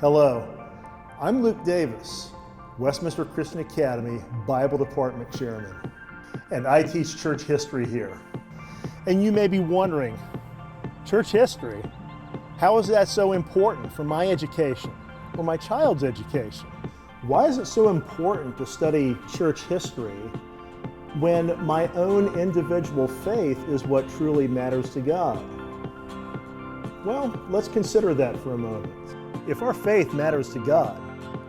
Hello, I'm Luke Davis, Westminster Christian Academy Bible Department Chairman, and I teach church history here. And you may be wondering, church history? How is that so important for my education or my child's education? Why is it so important to study church history when my own individual faith is what truly matters to God? Well, let's consider that for a moment. If our faith matters to God,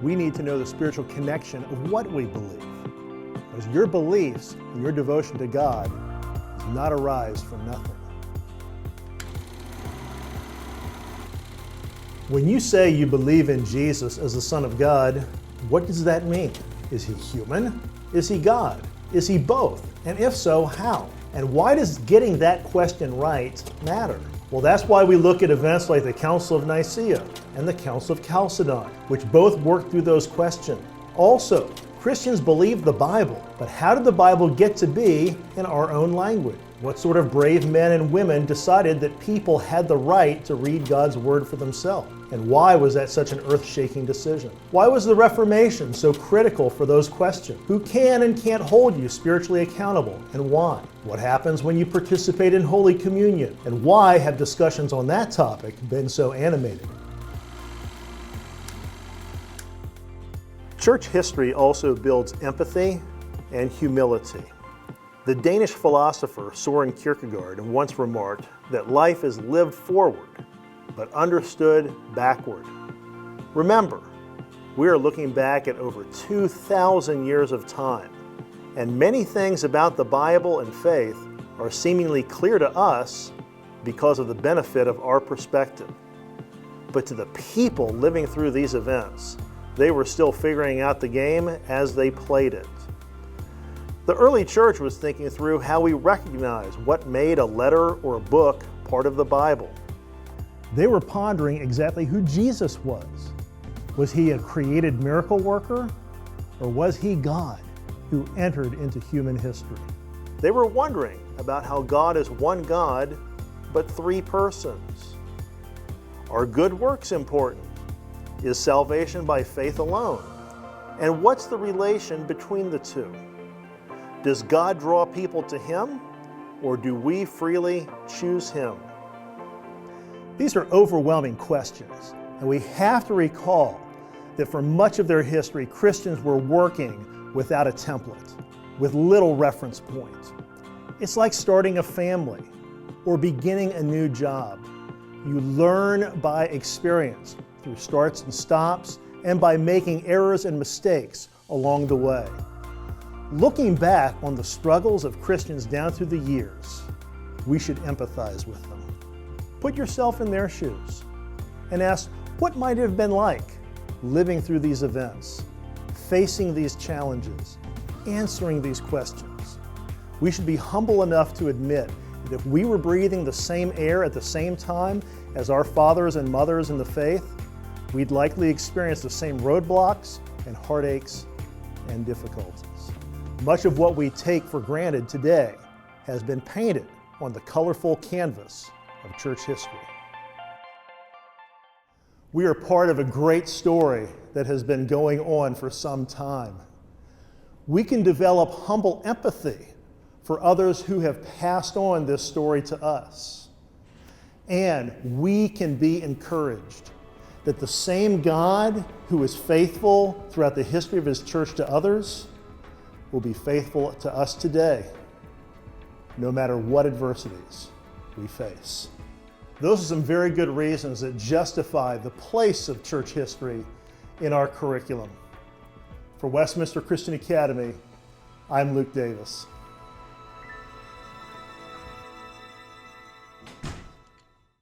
we need to know the spiritual connection of what we believe. Because your beliefs and your devotion to God does not arise from nothing. When you say you believe in Jesus as the Son of God, what does that mean? Is he human? Is he God? Is he both? And if so, how? And why does getting that question right matter? Well, that's why we look at events like the Council of Nicaea and the Council of Chalcedon, which both work through those questions. Also, Christians believe the Bible, but how did the Bible get to be in our own language? What sort of brave men and women decided that people had the right to read God's Word for themselves? And why was that such an earth-shaking decision? Why was the Reformation so critical for those questions? Who can and can't hold you spiritually accountable, and why? What happens when you participate in Holy Communion? And why have discussions on that topic been so animated? Church history also builds empathy and humility. The Danish philosopher Søren Kierkegaard once remarked that life is lived forward, but understood backward. Remember, we are looking back at over 2,000 years of time, and many things about the Bible and faith are seemingly clear to us because of the benefit of our perspective. But to the people living through these events, they were still figuring out the game as they played it. The early church was thinking through how we recognize what made a letter or a book part of the Bible. They were pondering exactly who Jesus was. Was he a created miracle worker, or was he God who entered into human history? They were wondering about how God is one God, but three persons. Are good works important? Is salvation by faith alone? And what's the relation between the two? Does God draw people to Him, or do we freely choose Him? These are overwhelming questions, and we have to recall that for much of their history, Christians were working without a template, with little reference point. It's like starting a family or beginning a new job. You learn by experience through starts and stops, and by making errors and mistakes along the way. Looking back on the struggles of Christians down through the years, we should empathize with them. Put yourself in their shoes and ask what might it have been like living through these events, facing these challenges, answering these questions. We should be humble enough to admit that if we were breathing the same air at the same time as our fathers and mothers in the faith, we'd likely experience the same roadblocks and heartaches and difficulties. Much of what we take for granted today has been painted on the colorful canvas of church history. We are part of a great story that has been going on for some time. We can develop humble empathy for others who have passed on this story to us. And we can be encouraged that the same God who is faithful throughout the history of His church to others will be faithful to us today, no matter what adversities we face. Those are some very good reasons that justify the place of church history in our curriculum. For Westminster Christian Academy, I'm Luke Davis.